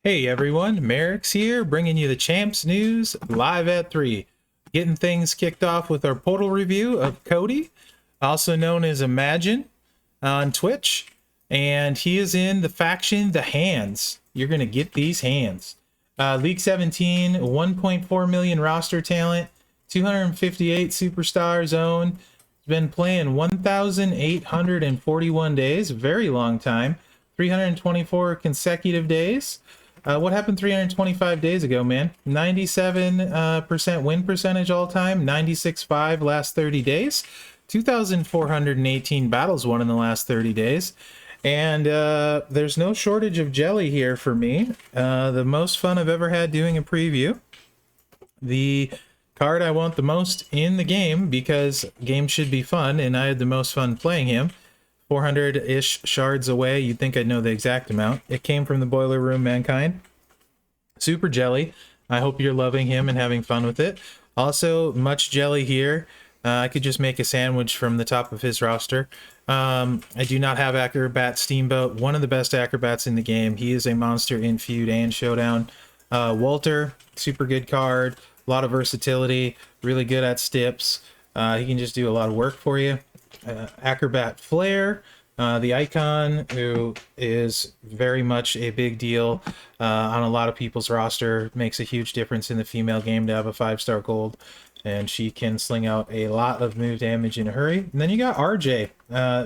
Hey everyone, Mherex here, bringing you the Champs News live at 3. Getting things kicked off with our portal review of Cody, also known as Imagine on Twitch. And he is in the faction The Hands. You're going to get these hands. League 17, 1.4 million roster talent, 258 superstar zone. He's been playing 1,841 days, a very long time. 324 consecutive days. What happened 325 days ago, man? 97% win percentage all time, 96.5 last 30 days, 2,418 battles won in the last 30 days. And there's no shortage of jelly here for me. The most fun I've ever had doing a preview. The card I want the most in the game, because games should be fun, and I had the most fun playing him. 400-ish shards away. You'd think I'd know the exact amount. It came from the Boiler Room Mankind. Super jelly. I hope you're loving him and having fun with it. Also, much jelly here. I could just make a sandwich from the top of his roster. I do not have Acrobat Steamboat, one of the best acrobats in the game. He is a monster in Feud and Showdown. Walter, super good card. A lot of versatility. Really good at stips. He can just do a lot of work for you. Acrobat Flair, the icon, who is very much a big deal on a lot of people's roster. Makes a huge difference in the female game to have a 5-star gold, and she can sling out a lot of move damage in a hurry. And then you got RJ.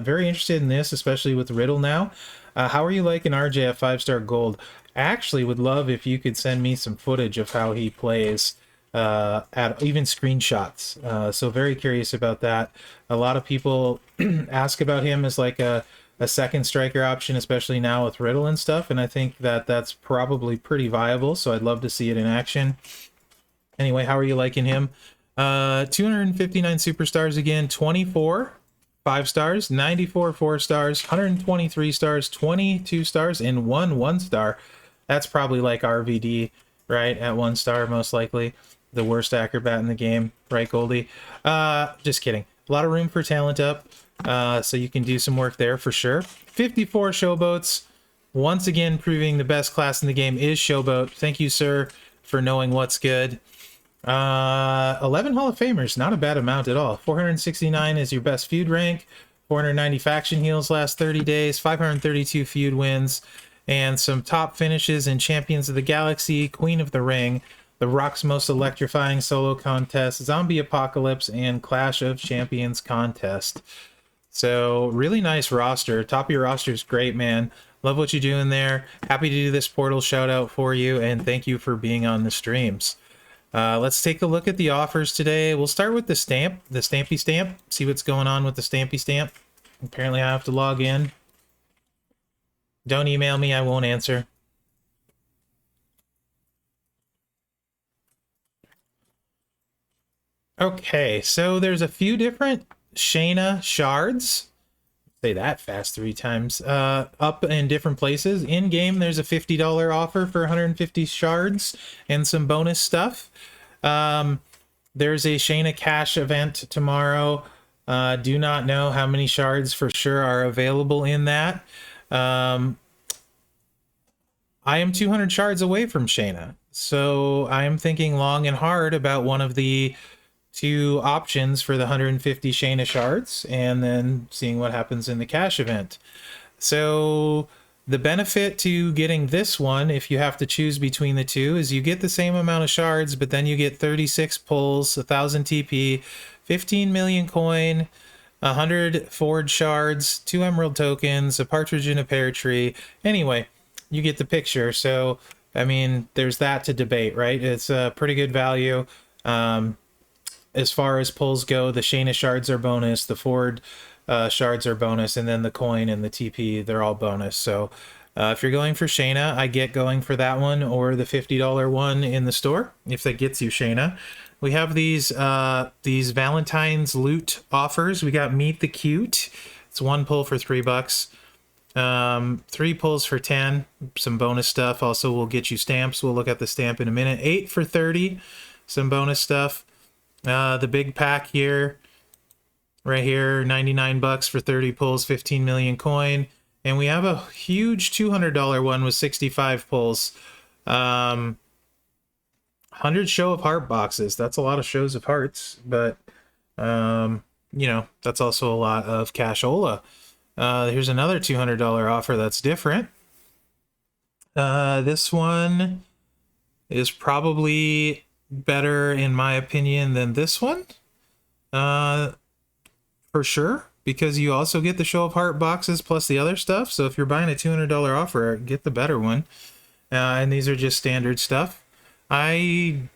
Very interested in this, especially with Riddle now. How are you liking RJ at 5-star gold? I actually would love if you could send me some footage of how he plays, at even screenshots. So very curious about that. A lot of people ask about him as like a second striker option, especially now with Riddle and stuff, and I think that that's probably pretty viable, so I'd love to see it in action. Anyway, how are you liking him? 259 superstars again, 24 5 stars, 94 4 stars, 123 stars, 22 stars, and 1 star. That's probably like RVD, right? At 1 star, most likely. The worst acrobat in the game, right, Goldie? Just kidding. A lot of room for talent up, so you can do some work there for sure. 54 showboats. Once again, proving the best class in the game is showboat. Thank you, sir, for knowing what's good. 11 Hall of Famers, not a bad amount at all. 469 is your best feud rank. 490 faction heals last 30 days. 532 feud wins. And some top finishes in Champions of the Galaxy, Queen of the Ring, The Rock's Most Electrifying Solo Contest, Zombie Apocalypse, and Clash of Champions Contest. So, really nice roster. Top of your roster is great, man. Love what you're doing there. Happy to do this portal shout out for you, and thank you for being on the streams. Let's take a look at the offers today. We'll start with the stamp, the Stampy Stamp. See what's going on with the Stampy Stamp. Apparently I have to log in. Don't email me, I won't answer. Okay, so there's a few different Shayna shards. Say that fast 3 times. Up in different places. In game, there's a $50 offer for 150 shards and some bonus stuff. There's a Shayna cash event tomorrow. Do not know how many shards for sure are available in that. I am 200 shards away from Shayna, so I am thinking long and hard about one of the 2 options for the 150 Shayna shards, and then seeing what happens in the cash event. So the benefit to getting this one, if you have to choose between the 2, is you get the same amount of shards, but then you get 36 pulls, 1,000 TP, 15 million coin, 100 forge shards, 2 emerald tokens, a partridge in a pear tree. Anyway, you get the picture. So, I mean, there's that to debate, right? It's a pretty good value. As far as pulls go, the Shayna shards are bonus, the Ford shards are bonus, and then the coin and the TP, they're all bonus. So if you're going for Shayna, I get going for that one or the $50 one in the store, if that gets you Shayna. We have these Valentines Loot offers. We got Meet the Cute. It's 1 pull for $3. 3 pulls for 10, some bonus stuff. Also, we'll get you stamps. We'll look at the stamp in a minute. 8 for 30, some bonus stuff. The big pack here, right here, $99 for 30 pulls, 15 million coin. And we have a huge $200 one with 65 pulls. 100 show of heart boxes. That's a lot of shows of hearts, but you know, that's also a lot of cashola. Here's another $200 offer that's different. This one is probably better in my opinion than this one. For sure, because you also get the show of heart boxes plus the other stuff. So if you're buying a $200 offer, get the better one. And these are just standard stuff. I'm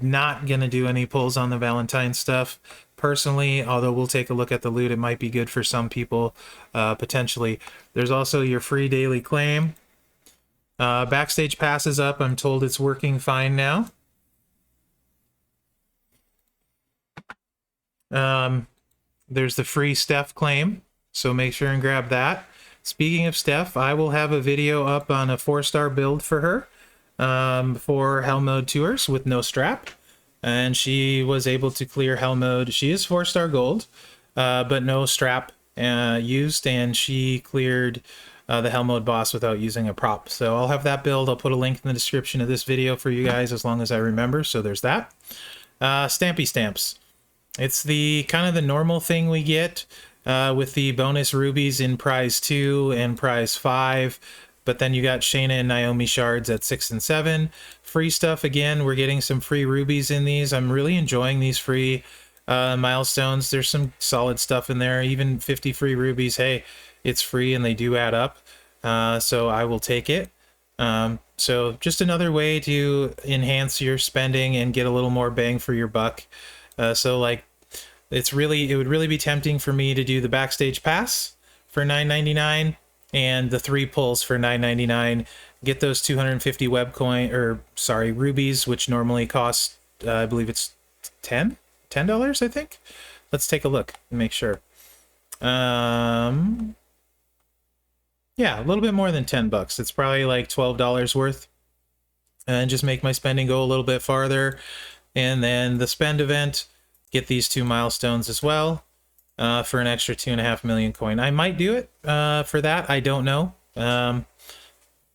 not gonna do any pulls on the Valentine stuff personally, although we'll take a look at the loot. It might be good for some people, potentially. There's also your free daily claim. Backstage pass is up. I'm told it's working fine now. There's the free Steph claim, so make sure and grab that. Speaking of Steph, I will have a video up on a 4-star build for her for Hell Mode Tours with no strap. And she was able to clear Hell Mode. She is 4-star gold, but no strap used, and she cleared the Hell Mode boss without using a prop. So I'll have that build. I'll put a link in the description of this video for you guys as long as I remember. So there's that. Stampy stamps. It's the kind of the normal thing we get with the bonus rubies in prize 2 and prize 5. But then you got Shayna and Naomi shards at 6 and 7. Free stuff again. We're getting some free rubies in these. I'm really enjoying these free milestones. There's some solid stuff in there. Even 50 free rubies. Hey, it's free and they do add up. So I will take it. So just another way to enhance your spending and get a little more bang for your buck. So like, it would really be tempting for me to do the backstage pass for $9.99 and the 3 pulls for $9.99. Get those 250 web coin, or sorry, rubies, which normally cost, I believe it's $10, I think. Let's take a look and make sure. Yeah, a little bit more than 10 bucks. It's probably like $12 worth. And just make my spending go a little bit farther. And then the spend event, get these 2 milestones as well for an extra 2.5 million coin. I might do it for that. I don't know.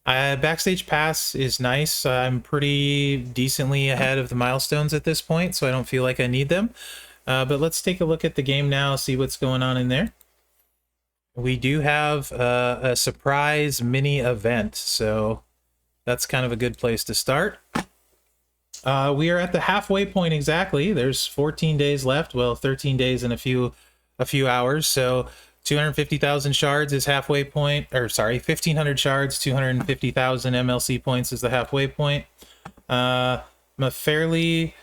Backstage pass is nice. I'm pretty decently ahead of the milestones at this point, so I don't feel like I need them. But let's take a look at the game now, see what's going on in there. We do have a surprise mini event, so that's kind of a good place to start. We are at the halfway point exactly. There's 14 days left. Well, 13 days and a few hours. So 250,000 shards is halfway point, or sorry, 1,500 shards, 250,000 MLC points is the halfway point. I'm a fairly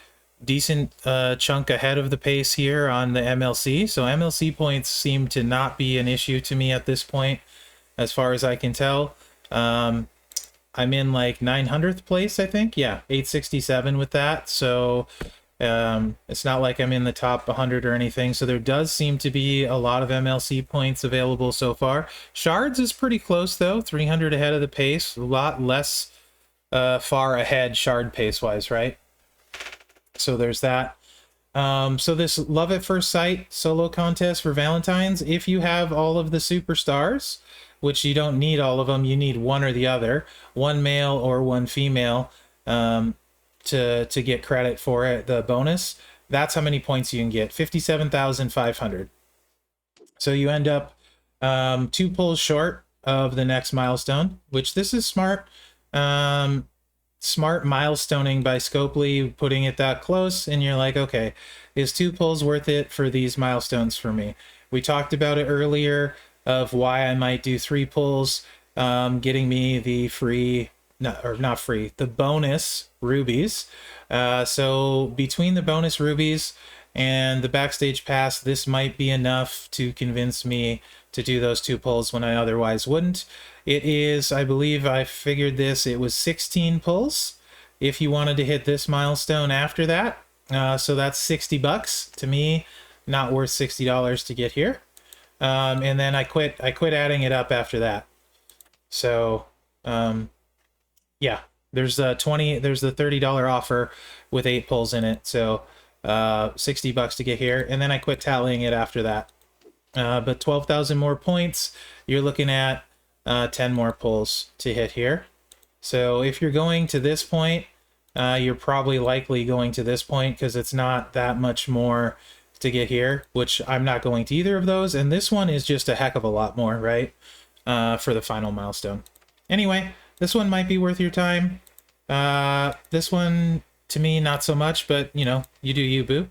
decent chunk ahead of the pace here on the MLC. So MLC points seem to not be an issue to me at this point, as far as I can tell. I'm in like 900th place, I think. Yeah, 867 with that. So it's not like I'm in the top 100 or anything. So there does seem to be a lot of MLC points available so far. Shards is pretty close though, 300 ahead of the pace. A lot less far ahead shard pace-wise, right? So there's that. So this Love at First Sight solo contest for Valentine's, if you have all of the superstars, which you don't need all of them, you need one or the other, one male or one female, to get credit for it, the bonus. That's how many points you can get, 57,500. So you end up 2 pulls short of the next milestone, which this is smart. Smart milestoning by Scopely, putting it that close, and you're like, okay, is 2 pulls worth it for these milestones for me? We talked about it earlier of why I might do 3 pulls, getting me the free, not free, the bonus rubies. So between the bonus rubies and the backstage pass, this might be enough to convince me to do those 2 pulls when I otherwise wouldn't. It is, I believe I figured this, it was 16 pulls if you wanted to hit this milestone after that. So that's 60 bucks. To me, not worth $60 to get here. And then I quit adding it up after that. So yeah, there's the $30 offer with 8 pulls in it. So 60 bucks to get here, and then I quit tallying it after that. But 12,000 more points, you're looking at 10 more pulls to hit here. So if you're going to this point, you're probably likely going to this point because it's not that much more to get here, which I'm not going to either of those. And this one is just a heck of a lot more, right? For the final milestone. Anyway, this one might be worth your time. This one, to me, not so much, but, you know, you do you, boo.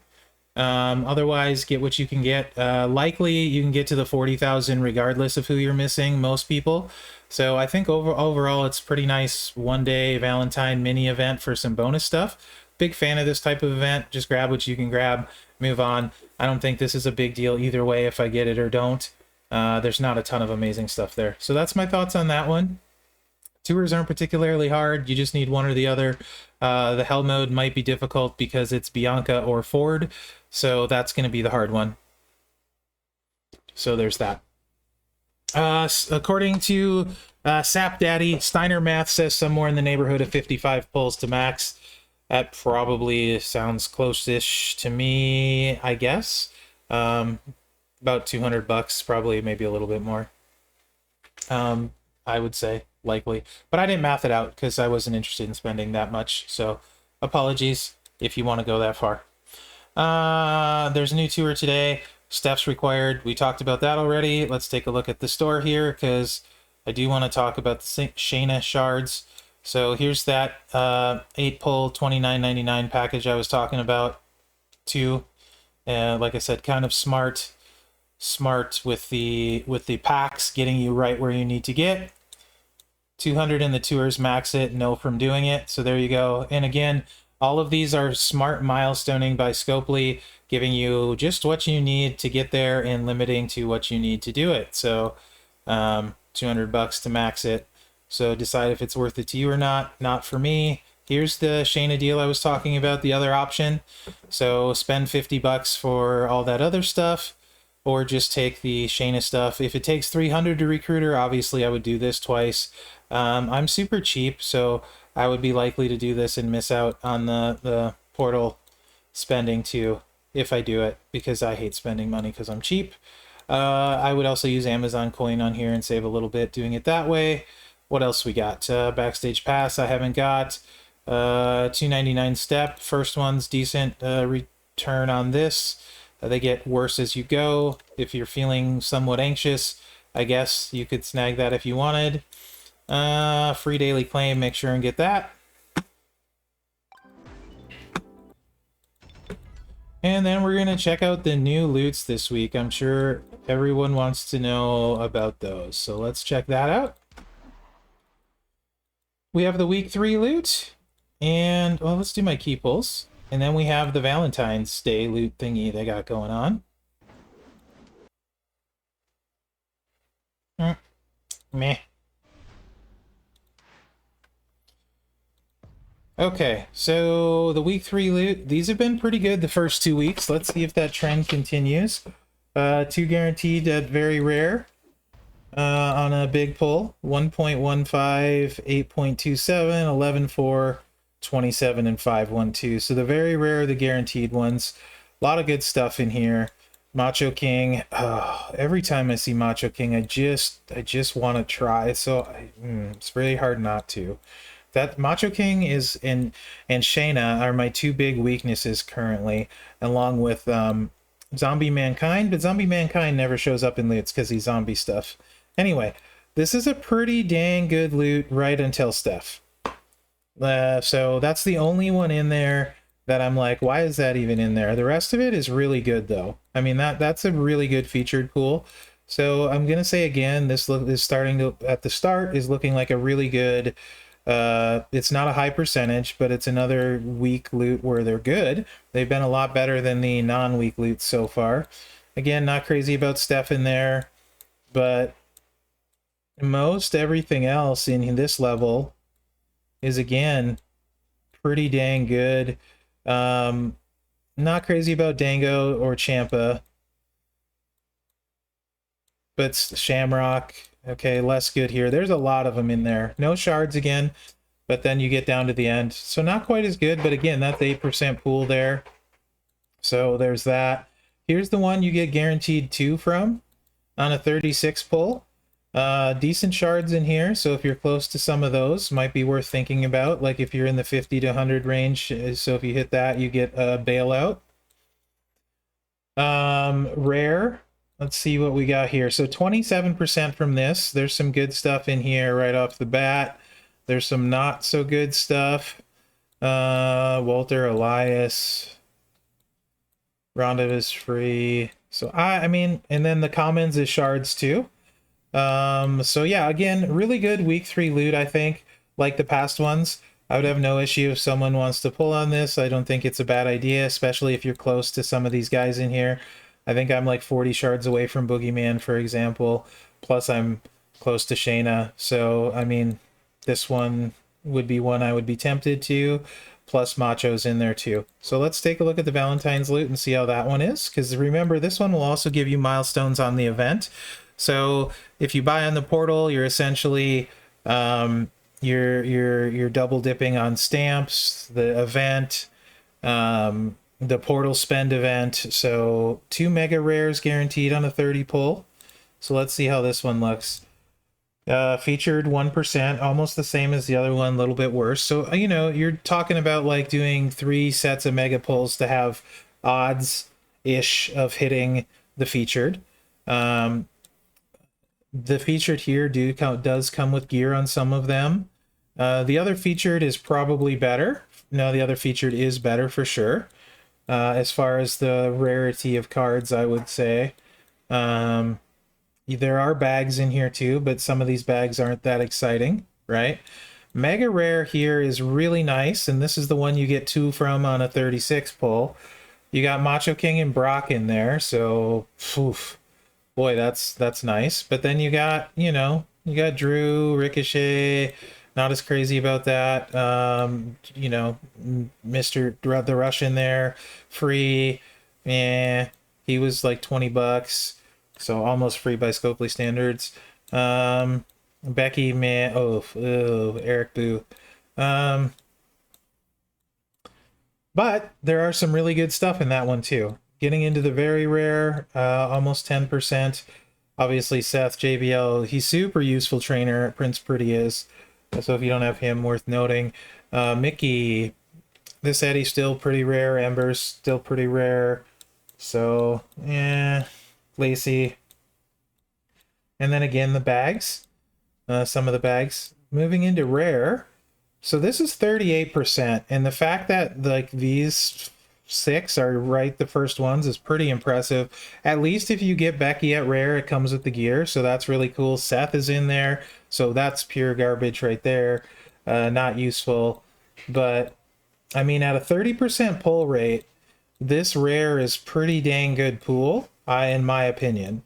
Otherwise, get what you can get. Likely, you can get to the 40,000 regardless of who you're missing, most people. So I think overall, it's pretty nice one-day Valentine mini event for some bonus stuff. Big fan of this type of event. Just grab what you can grab, move on. I don't think this is a big deal either way if I get it or don't. There's not a ton of amazing stuff there. So that's my thoughts on that one. Tours aren't particularly hard. You just need one or the other. The Hell mode might be difficult because it's Bianca or Ford. So that's going to be the hard one. So there's that. According to Sap Daddy, Steiner Math says somewhere in the neighborhood of 55 pulls to max. That probably sounds close-ish to me, I guess. About 200 bucks, probably maybe a little bit more. I would say, likely. But I didn't math it out because I wasn't interested in spending that much. So apologies if you want to go that far. There's a new tour today. Steps required. We talked about that already. Let's take a look at the store here because I do want to talk about the Shayna Shards. So here's that 8-pull $29.99 package I was talking about too. Like I said, kind of smart with the packs, getting you right where you need to get. 200 in the tours max it, no from doing it. So there you go. And again, all of these are smart milestoning by Scopely, giving you just what you need to get there and limiting to what you need to do it. So 200 bucks to max it. So decide if it's worth it to you or not. Not for me. Here's the Shayna deal I was talking about, the other option. So spend 50 bucks for all that other stuff, or just take the Shayna stuff. If it takes 300 to recruit her, obviously I would do this twice. I'm super cheap, so I would be likely to do this and miss out on the portal spending too, if I do it, because I hate spending money because I'm cheap. I would also use Amazon coin on here and save a little bit doing it that way. What else we got? Backstage pass I haven't got. $2.99 step. First one's decent return on this. They get worse as you go. If you're feeling somewhat anxious, I guess you could snag that if you wanted. Free daily claim, make sure and get that. And then we're going to check out the new loots this week. I'm sure everyone wants to know about those. So let's check that out. We have the week 3 loot. And, well, let's do my key pulls. And then we have the Valentine's Day loot thingy they got going on. Meh. Okay, so the week 3 loot, these have been pretty good the first 2 weeks. Let's see if that trend continues. 2 guaranteed at very rare on a big pull. 1.15, 8.27, 11.4, 27, and 5.12. So the very rare, the guaranteed ones. A lot of good stuff in here. Macho King. Every time I see Macho King, I just want to try. So it's really hard not to. That Macho King is and Shayna are my 2 big weaknesses currently, along with Zombie Mankind. But Zombie Mankind never shows up in loots because he's zombie stuff. Anyway, this is a pretty dang good loot right until Steph. So that's the only one in there that I'm like, why is that even in there? The rest of it is really good though. I mean, that's a really good featured pool. So I'm gonna say again, this look is starting to at the start is looking like a really good. It's not a high percentage, but it's another week loot where they're good. They've been a lot better than the non-week loots so far. Again, not crazy about Steph in there, but most everything else in this level is again pretty dang good. Not crazy about Dango or Champa, but Shamrock, okay, less good here. There's a lot of them in there. No shards again, but then you get down to the end, so not quite as good, but again, that's 8% pool there. So there's that. Here's the one you get guaranteed 2 from on a 36 pull. Decent shards in here, so if you're close to some of those, might be worth thinking about. Like if you're in the 50 to 100 range, so if you hit that, you get a bailout. Rare. Let's see what we got here. So 27% from this. There's some good stuff in here right off the bat. There's some not so good stuff. Walter, Elias, Ronda is free. So I mean, and then the commons is shards too. So yeah, again, really good week 3 loot, I think, like the past ones. I would have no issue if someone wants to pull on this. I don't think it's a bad idea, especially if you're close to some of these guys in here. I think I'm like 40 shards away from Boogeyman, for example. Plus I'm close to Shayna. So, I mean, this one would be one I would be tempted to. Plus Macho's in there too. So let's take a look at the Valentine's Loot and see how that one is. Because remember, this one will also give you milestones on the event. So if you buy on the portal, you're essentially you're double dipping on stamps, the event, the portal spend event. So 2 mega rares guaranteed on a 30 pull. So let's see how this one looks. Featured 1%, almost the same as the other one, a little bit worse. So, you know, you're talking about like doing 3 sets of mega pulls to have odds-ish of hitting the featured. The featured here does come with gear on some of them. The other featured is probably better. No, the other featured is better for sure. As far as the rarity of cards, I would say. There are bags in here too, but some of these bags aren't that exciting, right? Mega rare here is really nice, and this is the one you get 2 from on a 36 pull. You got Macho King and Brock in there, so oof, boy, that's nice. But then you got, you know, you got Drew, Ricochet, not as crazy about that. You know, Mr. the Russian there, free. He was like $20, so almost free by Scopely standards. Becky, man, Eric Boo. But there are some really good stuff in that one too. Getting into the very rare, almost 10%. Obviously, Seth, JBL, he's super useful trainer. Prince Pretty is. So if you don't have him, worth noting. Mickey, this Eddie's still pretty rare. Ember's still pretty rare. So, yeah. Lacey. And then again, the bags. Some of the bags. Moving into rare. So this is 38%. And the fact that like these 6 are right the first ones is pretty impressive. At least if you get Becky at rare, it comes with the gear, so that's really cool. Seth is in there, so that's pure garbage right there. Not useful. But I mean, at a 30% pull rate, this rare is pretty dang good pool, in my opinion.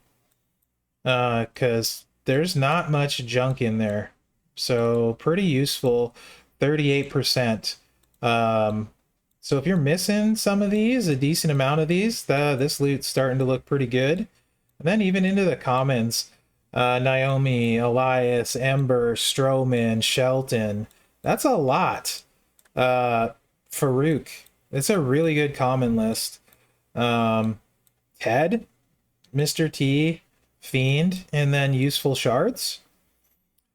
Because there's not much junk in there. So pretty useful, 38%. So if you're missing some of these, a decent amount of these, this loot's starting to look pretty good. And then even into the commons, Naomi, Elias, Ember, Strowman, Shelton. That's a lot. Farouk. It's a really good common list. Ted, Mr. T, Fiend, and then useful shards.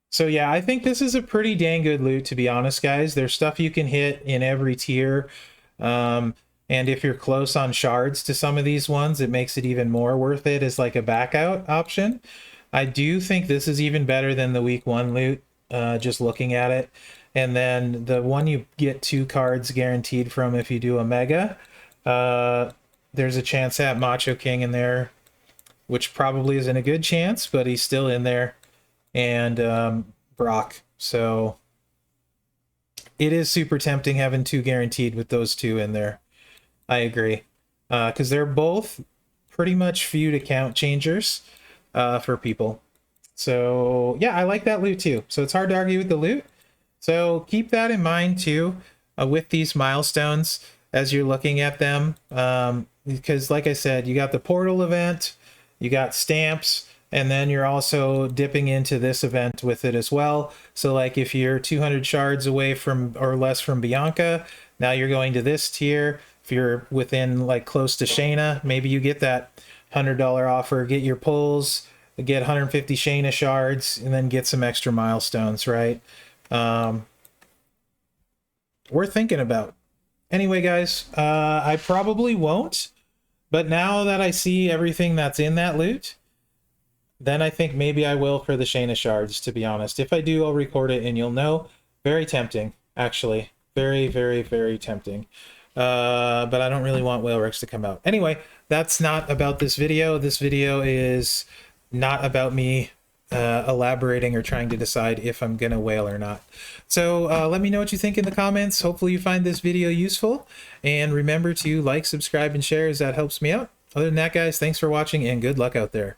So yeah, I think this is a pretty dang good loot, to be honest, guys. There's stuff you can hit in every tier. And if you're close on shards to some of these ones, it makes it even more worth it as like a back out option. I do think this is even better than the week 1 loot, just looking at it. And then the one you get 2 cards guaranteed from if you do a mega, there's a chance at Macho King in there, which probably isn't a good chance, but he's still in there. And Brock. So it is super tempting having 2 guaranteed with those 2 in there. I agree. Because they're both pretty much feud account changers for people. So yeah, I like that loot too. So it's hard to argue with the loot. So keep that in mind too with these milestones as you're looking at them. Because like I said, you got the portal event, you got stamps, and then you're also dipping into this event with it as well. So like if you're 200 shards away from or less from Bianca, now you're going to this tier. If you're within like close to Shayna, maybe you get that $100 offer, get your pulls, get 150 Shayna shards, and then get some extra milestones, right? Worth thinking about. Anyway, guys, I probably won't, but now that I see everything that's in that loot, then I think maybe I will for the Shayna shards, to be honest. If I do, I'll record it and you'll know. Very tempting, actually. Very, very, very tempting. But I don't really want Mherex to come out. Anyway, that's not about this video. This video is not about me elaborating or trying to decide if I'm gonna whale or not. So let me know what you think in the comments. Hopefully you find this video useful, and remember to like, subscribe, and share, as that helps me out. Other than that, guys, thanks for watching and good luck out there.